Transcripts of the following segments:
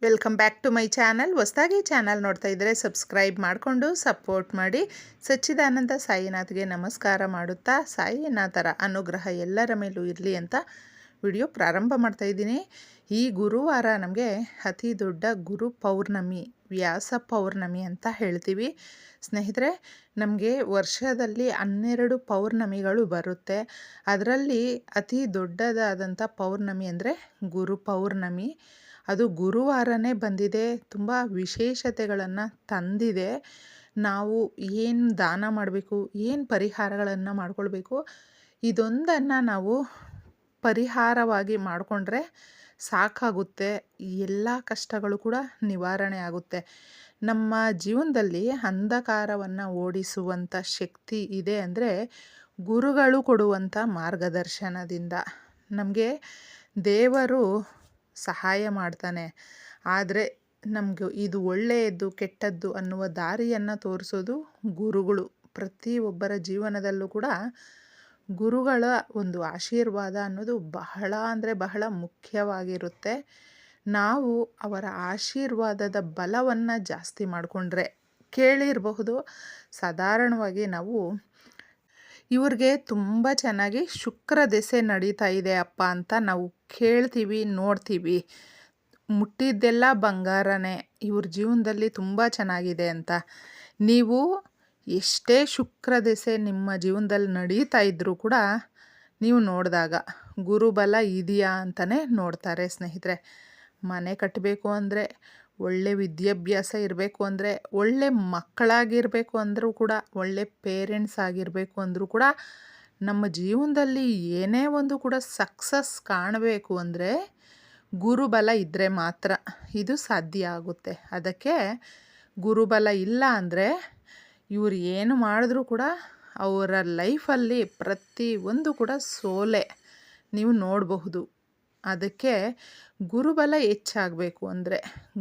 Welcome back to my channel. ಹೊಸದಾಗಿ channel ನೋಡ್ತಾ ಇದ್ದರೆ ಸಬ್ಸ್ಕ್ರೈಬ್ ಮಾಡಿಕೊಂಡು ಸಪೋರ್ಟ್ ಮಾಡಿ. ಸಚ್ಚಿದಾನಂದ ಸಾಯಿನಾಥ್ಗೆ ನಮಸ್ಕಾರ ಮಾಡುತ್ತಾ ಸಾಯಿನಾಥರ ಅನುಗ್ರಹ ಎಲ್ಲರ ಮೇಲೂ ಇರಲಿ ಅಂತ ವಿಡಿಯೋ ಪ್ರಾರಂಭ ಮಾಡ್ತಾ ಇದ್ದೀನಿ. ಈ ಗುರುವಾರ ನಮಗೆ ಅತಿ ದೊಡ್ಡ ಗುರು ಪೌರ್ಣಮಿ, ವ್ಯಾಸ ಪೌರ್ಣಮಿ ಅಂತ ಹೇಳ್ತೀವಿ ಸ್ನೇಹಿತರೆ. ನಮಗೆ ವರ್ಷದಲ್ಲಿ 12 ಪೌರ್ಣಮಿಗಳು ಬರುತ್ತೆ. ಅದರಲ್ಲಿ ಅತಿ ದೊಡ್ಡದಾದಂಥ ಪೌರ್ಣಮಿ ಅಂದರೆ ಗುರು ಪೌರ್ಣಮಿ. ಅದು ಗುರುವಾರನೇ ಬಂದಿದೆ, ತುಂಬ ವಿಶೇಷತೆಗಳನ್ನು ತಂದಿದೆ. ನಾವು ಏನು ದಾನ ಮಾಡಬೇಕು, ಏನು ಪರಿಹಾರಗಳನ್ನು ಮಾಡ್ಕೊಳ್ಬೇಕು, ಇದೊಂದನ್ನು ನಾವು ಪರಿಹಾರವಾಗಿ ಮಾಡಿಕೊಂಡ್ರೆ ಸಾಕಾಗುತ್ತೆ. ಎಲ್ಲ ಕಷ್ಟಗಳು ಕೂಡ ನಿವಾರಣೆ ಆಗುತ್ತೆ. ನಮ್ಮ ಜೀವನದಲ್ಲಿ ಅಂಧಕಾರವನ್ನು ಓಡಿಸುವಂಥ ಶಕ್ತಿ ಇದೆ ಅಂದರೆ ಗುರುಗಳು ಕೊಡುವಂಥ ಮಾರ್ಗದರ್ಶನದಿಂದ. ನಮಗೆ ದೇವರು ಸಹಾಯ ಮಾಡ್ತಾನೆ, ಆದರೆ ನಮಗೆ ಇದು ಒಳ್ಳೆಯದು ಕೆಟ್ಟದ್ದು ಅನ್ನುವ ದಾರಿಯನ್ನು ತೋರಿಸೋದು ಗುರುಗಳು. ಪ್ರತಿಯೊಬ್ಬರ ಜೀವನದಲ್ಲೂ ಕೂಡ ಗುರುಗಳ ಒಂದು ಆಶೀರ್ವಾದ ಅನ್ನೋದು ಬಹಳ ಅಂದರೆ ಬಹಳ ಮುಖ್ಯವಾಗಿರುತ್ತೆ. ನಾವು ಅವರ ಆಶೀರ್ವಾದದ ಬಲವನ್ನು ಜಾಸ್ತಿ ಮಾಡಿಕೊಂಡ್ರೆ, ಕೇಳಿರಬಹುದು ಸಾಧಾರಣವಾಗಿ ನಾವು ಇವ್ರಿಗೆ ತುಂಬ ಚೆನ್ನಾಗಿ ಶುಕ್ರ ದೆಸೆ ನಡೀತಾ ಇದೆ ಅಪ್ಪ ಅಂತ ನಾವು ಕೇಳ್ತೀವಿ, ನೋಡ್ತೀವಿ. ಮುಟ್ಟಿದ್ದೆಲ್ಲ ಬಂಗಾರನೇ, ಇವ್ರ ಜೀವನದಲ್ಲಿ ತುಂಬ ಚೆನ್ನಾಗಿದೆ ಅಂತ. ನೀವು ಎಷ್ಟೇ ಶುಕ್ರ ದೆಸೆ ನಿಮ್ಮ ಜೀವನದಲ್ಲಿ ನಡೀತಾ ಇದ್ದರೂ ಕೂಡ ನೀವು ನೋಡಿದಾಗ ಗುರುಬಲ ಇದೆಯಾ ಅಂತಲೇ ನೋಡ್ತಾರೆ ಸ್ನೇಹಿತರೆ. ಮನೆ ಕಟ್ಟಬೇಕು ಅಂದರೆ, ಒಳ್ಳೆ ವಿದ್ಯಾಭ್ಯಾಸ ಇರಬೇಕು ಅಂದರೆ, ಒಳ್ಳೆ ಮಕ್ಕಳಾಗಿರಬೇಕು ಅಂದರೂ ಕೂಡ, ಒಳ್ಳೆ ಪೇರೆಂಟ್ಸ್ ಆಗಿರಬೇಕು ಅಂದರೂ ಕೂಡ, ನಮ್ಮ ಜೀವನದಲ್ಲಿ ಏನೇ ಒಂದು ಕೂಡ ಸಕ್ಸಸ್ ಕಾಣಬೇಕು ಅಂದರೆ ಗುರುಬಲ ಇದ್ದರೆ ಮಾತ್ರ ಇದು ಸಾಧ್ಯ ಆಗುತ್ತೆ. ಅದಕ್ಕೆ ಗುರುಬಲ ಇಲ್ಲ ಅಂದರೆ ಇವರು ಏನು ಮಾಡಿದ್ರೂ ಕೂಡ ಅವರ ಲೈಫಲ್ಲಿ ಪ್ರತಿಯೊಂದು ಕೂಡ ಸೋಲೆ ನೀವು ನೋಡಬಹುದು. ಅದಕ್ಕೆ ಗುರುಬಲ ಹೆಚ್ಚಾಗಬೇಕು ಅಂದರೆ,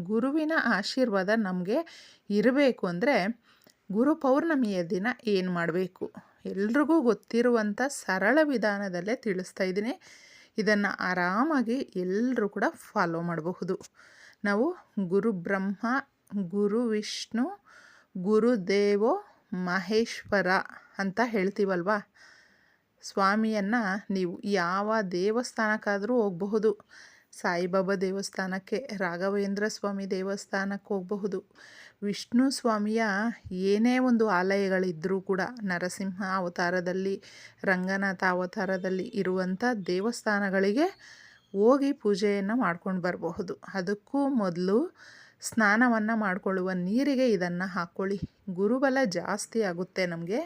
ಗುರುವಿನ ಆಶೀರ್ವಾದ ನಮಗೆ ಇರಬೇಕು ಅಂದರೆ ಗುರು ಪೌರ್ಣಮಿಯ ದಿನ ಏನು ಮಾಡಬೇಕು ಎಲ್ರಿಗೂ ಗೊತ್ತಿರುವಂಥ ಸರಳ ವಿಧಾನದಲ್ಲೇ ತಿಳಿಸ್ತಾ ಇದ್ದೀನಿ. ಇದನ್ನು ಆರಾಮಾಗಿ ಎಲ್ಲರೂ ಕೂಡ ಫಾಲೋ ಮಾಡಬಹುದು. ನಾವು ಗುರು ಬ್ರಹ್ಮ, ಗುರು ವಿಷ್ಣು, ಗುರುದೇವೋ ಮಹೇಶ್ವರ ಅಂತ ಹೇಳ್ತೀವಲ್ವ. ಸ್ವಾಮಿಯನ್ನು ನೀವು ಯಾವ ದೇವಸ್ಥಾನಕ್ಕಾದರೂ ಹೋಗಬಹುದು. ಸಾಯಿಬಾಬಾ ದೇವಸ್ಥಾನಕ್ಕೆ, ರಾಘವೇಂದ್ರ ಸ್ವಾಮಿ ದೇವಸ್ಥಾನಕ್ಕೆ ಹೋಗಬಹುದು. ವಿಷ್ಣು ಸ್ವಾಮಿಯ ಏನೇ ಒಂದು ಆಲಯಗಳಿದ್ದರೂ ಕೂಡ, ನರಸಿಂಹ ಅವತಾರದಲ್ಲಿ, ರಂಗನಾಥ ಅವತಾರದಲ್ಲಿ ಇರುವಂಥ ದೇವಸ್ಥಾನಗಳಿಗೆ ಹೋಗಿ ಪೂಜೆಯನ್ನು ಮಾಡ್ಕೊಂಡು ಬರಬಹುದು. ಅದಕ್ಕೂ ಮೊದಲು ಸ್ನಾನವನ್ನು ಮಾಡಿಕೊಳ್ಳುವ ನೀರಿಗೆ ಇದನ್ನು ಹಾಕ್ಕೊಳ್ಳಿ. ಗುರುಬಲ ಜಾಸ್ತಿ ಆಗುತ್ತೆ ನಮಗೆ.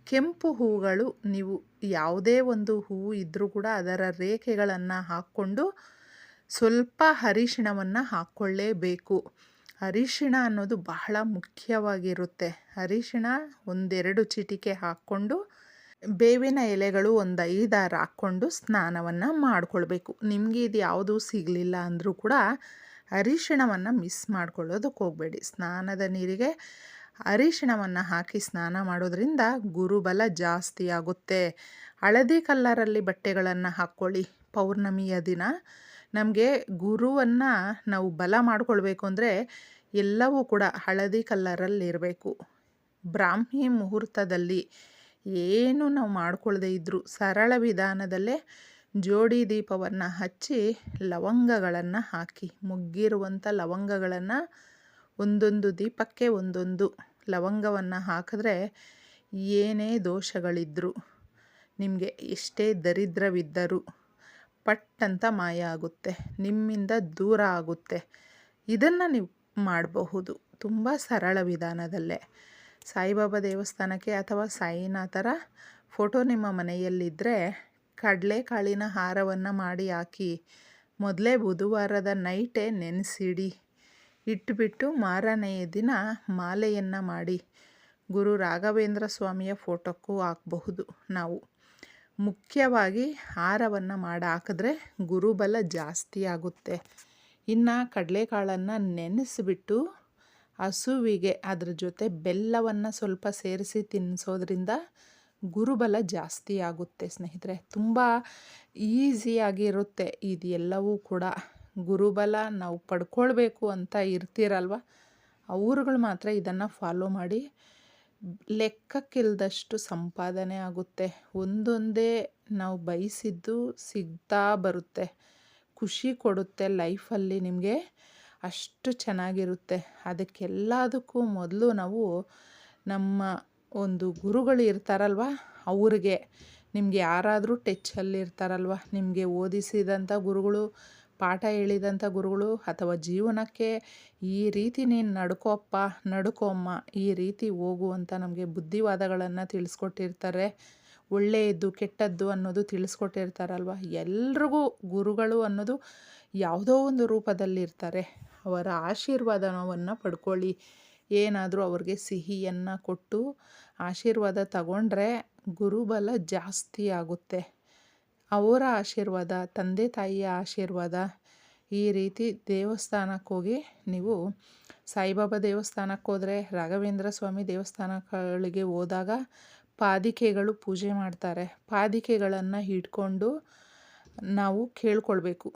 ಕೆಂಪು ಹೂಗಳು, ನೀವು ಯಾವುದೇ ಒಂದು ಹೂವು ಇದ್ದರೂ ಕೂಡ ಅದರ ರೇಖೆಗಳನ್ನು ಹಾಕ್ಕೊಂಡು ಸ್ವಲ್ಪ ಅರಿಶಿಣವನ್ನು ಹಾಕ್ಕೊಳ್ಳೇಬೇಕು. ಅರಿಶಿಣ ಅನ್ನೋದು ಬಹಳ ಮುಖ್ಯವಾಗಿರುತ್ತೆ. ಅರಿಶಿಣ 1-2 ಚಿಟಿಕೆ ಹಾಕ್ಕೊಂಡು, ಬೇವಿನ ಎಲೆಗಳು 1-5-6 ಹಾಕ್ಕೊಂಡು ಸ್ನಾನವನ್ನು ಮಾಡಿಕೊಳ್ಬೇಕು. ನಿಮಗೆ ಇದು ಯಾವುದೂ ಸಿಗಲಿಲ್ಲ ಅಂದರೂ ಕೂಡ ಅರಿಶಿಣವನ್ನು ಮಿಸ್ ಮಾಡ್ಕೊಳ್ಳೋದಕ್ಕೆ ಹೋಗಬೇಡಿ. ಸ್ನಾನದ ನೀರಿಗೆ ಅರಿಶಿಣವನ್ನು ಹಾಕಿ ಸ್ನಾನ ಮಾಡೋದ್ರಿಂದ ಗುರುಬಲ ಜಾಸ್ತಿ ಆಗುತ್ತೆ. ಹಳದಿ ಕಲ್ಲರಲ್ಲಿ ಬಟ್ಟೆಗಳನ್ನು ಹಾಕ್ಕೊಳ್ಳಿ. ಪೌರ್ಣಮಿಯ ದಿನ ನಮಗೆ ಗುರುವನ್ನು ನಾವು ಬಲ ಮಾಡಿಕೊಳ್ಬೇಕು ಅಂದರೆ ಎಲ್ಲವೂ ಕೂಡ ಹಳದಿ ಕಲ್ಲರಲ್ಲಿರಬೇಕು. ಬ್ರಾಹ್ಮಿ ಮುಹೂರ್ತದಲ್ಲಿ ಏನು ನಾವು ಮಾಡ್ಕೊಳ್ಳದೆ ಇದ್ದರೂ ಸರಳ ವಿಧಾನದಲ್ಲೇ ಜೋಡಿ ದೀಪವನ್ನು ಹಚ್ಚಿ ಲವಂಗಗಳನ್ನು ಹಾಕಿ, ಮುಗ್ಗಿರುವಂಥ ಲವಂಗಗಳನ್ನು ಒಂದೊಂದು ದೀಪಕ್ಕೆ ಒಂದೊಂದು ಲವಂಗವನ್ನು ಹಾಕಿದ್ರೆ ಏನೇ ದೋಷಗಳಿದ್ದರೂ, ನಿಮಗೆ ಎಷ್ಟೇ ದರಿದ್ರವಿದ್ದರೂ ಪಟ್ಟಂತ ಮಾಯ ಆಗುತ್ತೆ, ನಿಮ್ಮಿಂದ ದೂರ ಆಗುತ್ತೆ. ಇದನ್ನು ನೀವು ಮಾಡಬಹುದು ತುಂಬ ಸರಳ ವಿಧಾನದಲ್ಲೇ. ಸಾಯಿಬಾಬಾ ದೇವಸ್ಥಾನಕ್ಕೆ ಅಥವಾ ಸಾಯಿನಾಥರ ಫೋಟೋ ನಿಮ್ಮ ಮನೆಯಲ್ಲಿದ್ದರೆ ಕಡಲೆಕಾಳಿನ ಹಾರವನ್ನು ಮಾಡಿ ಹಾಕಿ, ಮೊದಲೇ ಬುಧವಾರದ ನೈಟೇ ನೆನೆಸಿಡಿ. ಇಟ್ಬಿಟ್ಟು ಮಾರನೆಯ ದಿನ ಮಾಲೆಯನ್ನು ಮಾಡಿ ಗುರು ರಾಘವೇಂದ್ರ ಸ್ವಾಮಿಯ ಫೋಟೋಕ್ಕೂ ಹಾಕಬಹುದು. ನಾವು ಮುಖ್ಯವಾಗಿ ಹಾರವನ್ನು ಮಾಡಿ ಹಾಕಿದ್ರೆ ಗುರುಬಲ ಜಾಸ್ತಿ ಆಗುತ್ತೆ. ಇನ್ನು ಕಡಲೆಕಾಳನ್ನು ನೆನೆಸಿಬಿಟ್ಟು ಹಸುವಿಗೆ ಅದ್ರ ಜೊತೆ ಬೆಲ್ಲವನ್ನು ಸ್ವಲ್ಪ ಸೇರಿಸಿ ತಿನ್ನಿಸೋದ್ರಿಂದ ಗುರುಬಲ ಜಾಸ್ತಿ ಆಗುತ್ತೆ ಸ್ನೇಹಿತರೆ. ತುಂಬ ಈಸಿಯಾಗಿರುತ್ತೆ ಇದೆಲ್ಲವೂ ಕೂಡ. ಗುರುಬಲ ನಾವು ಪಡ್ಕೊಳ್ಬೇಕು ಅಂತ ಇರ್ತೀರಲ್ವ, ಅವ್ರುಗಳು ಮಾತ್ರ ಇದನ್ನು ಫಾಲೋ ಮಾಡಿ ಲೆಕ್ಕಕ್ಕಿಲ್ದಷ್ಟು ಸಂಪಾದನೆ ಆಗುತ್ತೆ. ಒಂದೊಂದೇ ನಾವು ಬಯಸಿದ್ದು ಸಿಗ್ತಾ ಬರುತ್ತೆ. ಖುಷಿ ಕೊಡುತ್ತೆ ಲೈಫಲ್ಲಿ ನಿಮಗೆ, ಅಷ್ಟು ಚೆನ್ನಾಗಿರುತ್ತೆ. ಅದಕ್ಕೆಲ್ಲದಕ್ಕೂ ಮೊದಲು ನಾವು ನಮ್ಮ ಒಂದು ಗುರುಗಳು ಇರ್ತಾರಲ್ವ, ಅವ್ರಿಗೆ ನಿಮಗೆ ಯಾರಾದರೂ ಟಚ್ಚಲ್ಲಿ ಇರ್ತಾರಲ್ವ, ನಿಮಗೆ ಓದಿಸಿದಂಥ ಗುರುಗಳು, ಪಾಠ ಹೇಳಿದಂಥ ಗುರುಗಳು, ಅಥವಾ ಜೀವನಕ್ಕೆ ಈ ರೀತಿ ನೀನು ನಡ್ಕೋಪ್ಪ ನಡ್ಕೊಮ್ಮ, ಈ ರೀತಿ ಹೋಗು ಅಂತ ನಮಗೆ ಬುದ್ಧಿವಾದಗಳನ್ನು ತಿಳಿಸ್ಕೊಟ್ಟಿರ್ತಾರೆ. ಒಳ್ಳೆಯದು ಕೆಟ್ಟದ್ದು ಅನ್ನೋದು ತಿಳಿಸ್ಕೊಟ್ಟಿರ್ತಾರಲ್ವ. ಎಲ್ರಿಗೂ ಗುರುಗಳು ಅನ್ನೋದು ಯಾವುದೋ ಒಂದು ರೂಪದಲ್ಲಿರ್ತಾರೆ. ಅವರ ಆಶೀರ್ವಾದವನ್ನು ಪಡ್ಕೊಳ್ಳಿ. ಏನಾದರೂ ಅವ್ರಿಗೆ ಸಿಹಿಯನ್ನು ಕೊಟ್ಟು ಆಶೀರ್ವಾದ ತಗೊಂಡ್ರೆ ಗುರುಬಲ ಜಾಸ್ತಿ ಆಗುತ್ತೆ. ಅವರ ಆಶೀರ್ವಾದ, ತಂದೆ ತಾಯಿಯ ಆಶೀರ್ವಾದ, ಈ ರೀತಿ ದೇವಸ್ಥಾನಕ್ಕೆ ಹೋಗಿ ನೀವು ಸಾಯಿಬಾಬಾ ದೇವಸ್ಥಾನಕ್ಕೆ ಹೋದರೆ, ರಾಘವೇಂದ್ರ ಸ್ವಾಮಿ ದೇವಸ್ಥಾನಗಳಿಗೆ ಹೋದಾಗ ಪಾದಿಕೆಗಳು ಪೂಜೆ ಮಾಡ್ತಾರೆ. ಪಾದಿಕೆಗಳನ್ನು ಹಿಡ್ಕೊಂಡು ನಾವು ಕೇಳ್ಕೊಳ್ಬೇಕು,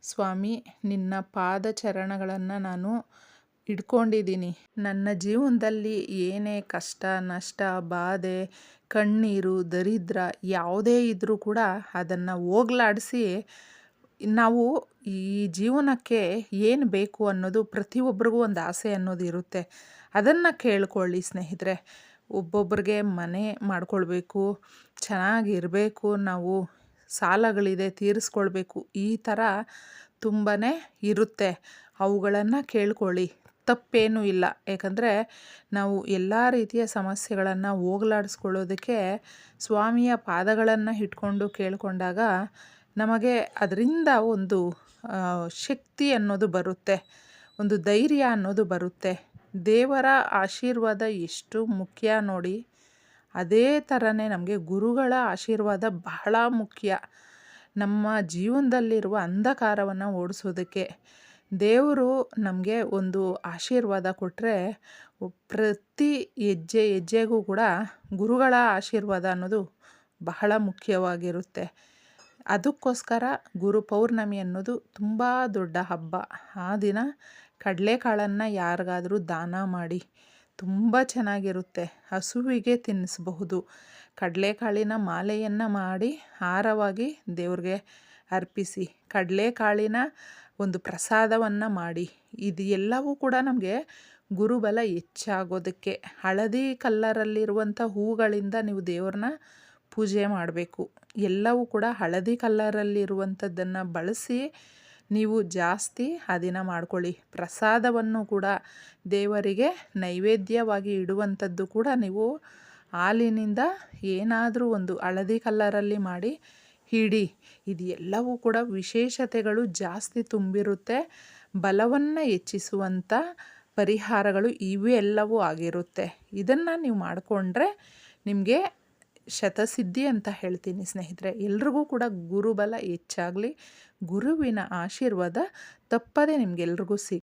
ಸ್ವಾಮಿ ನಿನ್ನ ಪಾದಚರಣಗಳನ್ನು ನಾನು ಇಟ್ಕೊಂಡಿದ್ದೀನಿ. ನನ್ನ ಜೀವನದಲ್ಲಿ ಏನೇ ಕಷ್ಟ ನಷ್ಟ ಬಾಧೆ ಕಣ್ಣೀರು ದರಿದ್ರ ಯಾವುದೇ ಇದ್ದರೂ ಕೂಡ ಅದನ್ನು ಹೋಗ್ಲಾಡಿಸಿ ನಾವು ಈ ಜೀವನಕ್ಕೆ ಏನು ಬೇಕು ಅನ್ನೋದು ಪ್ರತಿಯೊಬ್ಬರಿಗೂ ಒಂದು ಆಸೆ ಅನ್ನೋದು ಇರುತ್ತೆ. ಅದನ್ನು ಕೇಳ್ಕೊಳ್ಳಿ ಸ್ನೇಹಿತರೆ. ಒಬ್ಬೊಬ್ಬರಿಗೆ ಮನೆ ಮಾಡ್ಕೊಳ್ಬೇಕು, ಚೆನ್ನಾಗಿರಬೇಕು, ನಾವು ಸಾಲಗಳಿದೆ ತೀರಿಸ್ಕೊಳ್ಬೇಕು, ಈ ಥರ ತುಂಬಾ ಇರುತ್ತೆ. ಅವುಗಳನ್ನು ಕೇಳ್ಕೊಳ್ಳಿ, ತಪ್ಪೇನೂ ಇಲ್ಲ. ಯಾಕಂದರೆ ನಾವು ಎಲ್ಲ ರೀತಿಯ ಸಮಸ್ಯೆಗಳನ್ನು ಹೋಗಲಾಡಿಸ್ಕೊಳ್ಳೋದಕ್ಕೆ ಸ್ವಾಮಿಯ ಪಾದಗಳನ್ನು ಇಟ್ಕೊಂಡು ಕೇಳಿಕೊಂಡಾಗ ನಮಗೆ ಅದರಿಂದ ಒಂದು ಶಕ್ತಿ ಅನ್ನೋದು ಬರುತ್ತೆ, ಒಂದು ಧೈರ್ಯ ಅನ್ನೋದು ಬರುತ್ತೆ. ದೇವರ ಆಶೀರ್ವಾದ ಎಷ್ಟು ಮುಖ್ಯ ನೋಡಿ, ಅದೇ ಥರನೇ ನಮಗೆ ಗುರುಗಳ ಆಶೀರ್ವಾದ ಬಹಳ ಮುಖ್ಯ. ನಮ್ಮ ಜೀವನದಲ್ಲಿರುವ ಅಂಧಕಾರವನ್ನು ಓಡಿಸೋದಕ್ಕೆ ದೇವರು ನಮಗೆ ಒಂದು ಆಶೀರ್ವಾದ ಕೊಟ್ಟರೆ, ಪ್ರತಿ ಹೆಜ್ಜೆ ಹೆಜ್ಜೆಗೂ ಕೂಡ ಗುರುಗಳ ಆಶೀರ್ವಾದ ಅನ್ನೋದು ಬಹಳ ಮುಖ್ಯವಾಗಿರುತ್ತೆ. ಅದಕ್ಕೋಸ್ಕರ ಗುರು ಪೌರ್ಣಮಿ ಅನ್ನೋದು ತುಂಬ ದೊಡ್ಡ ಹಬ್ಬ. ಆ ದಿನ ಕಡಲೆಕಾಳನ್ನು ಯಾರಿಗಾದರೂ ದಾನ ಮಾಡಿ, ತುಂಬ ಚೆನ್ನಾಗಿರುತ್ತೆ. ಹಸುವಿಗೆ ತಿನ್ನಿಸಬಹುದು. ಕಡಲೆಕಾಳಿನ ಮಾಲೆಯನ್ನು ಮಾಡಿ ಹಾರವಾಗಿ ದೇವ್ರಿಗೆ ಅರ್ಪಿಸಿ, ಕಡಲೆಕಾಳಿನ ಒಂದು ಪ್ರಸಾದವನ್ನು ಮಾಡಿ. ಇದು ಎಲ್ಲವೂ ಕೂಡ ನಮಗೆ ಗುರುಬಲ ಹೆಚ್ಚಾಗೋದಕ್ಕೆ. ಹಳದಿ ಕಲ್ಲರಲ್ಲಿರುವಂಥ ಹೂಗಳಿಂದ ನೀವು ದೇವ್ರನ್ನ ಪೂಜೆ ಮಾಡಬೇಕು. ಎಲ್ಲವೂ ಕೂಡ ಹಳದಿ ಕಲ್ಲರಲ್ಲಿರುವಂಥದ್ದನ್ನು ಬಳಸಿ ನೀವು ಜಾಸ್ತಿ ಆ ದಿನ ಮಾಡ್ಕೊಳ್ಳಿ. ಪ್ರಸಾದವನ್ನು ಕೂಡ ದೇವರಿಗೆ ನೈವೇದ್ಯವಾಗಿ ಇಡುವಂಥದ್ದು ಕೂಡ ನೀವು ಹಾಲಿನಿಂದ ಏನಾದರೂ ಒಂದು ಹಳದಿ ಕಲ್ಲರಲ್ಲಿ ಮಾಡಿ ಇಡಿ. ಇದು ಎಲ್ಲವೂ ಕೂಡ ವಿಶೇಷತೆಗಳು ಜಾಸ್ತಿ ತುಂಬಿರುತ್ತೆ. ಬಲವನ್ನು ಹೆಚ್ಚಿಸುವಂಥ ಪರಿಹಾರಗಳು ಇವೆಲ್ಲವೂ ಆಗಿರುತ್ತೆ. ಇದನ್ನು ನೀವು ಮಾಡಿಕೊಂಡ್ರೆ ನಿಮಗೆ ಶತಸಿದ್ಧಿ ಅಂತ ಹೇಳ್ತೀನಿ ಸ್ನೇಹಿತರೆ. ಎಲ್ರಿಗೂ ಕೂಡ ಗುರುಬಲ ಹೆಚ್ಚಾಗಲಿ, ಗುರುವಿನ ಆಶೀರ್ವಾದ ತಪ್ಪದೆ ನಿಮಗೆಲ್ರಿಗೂ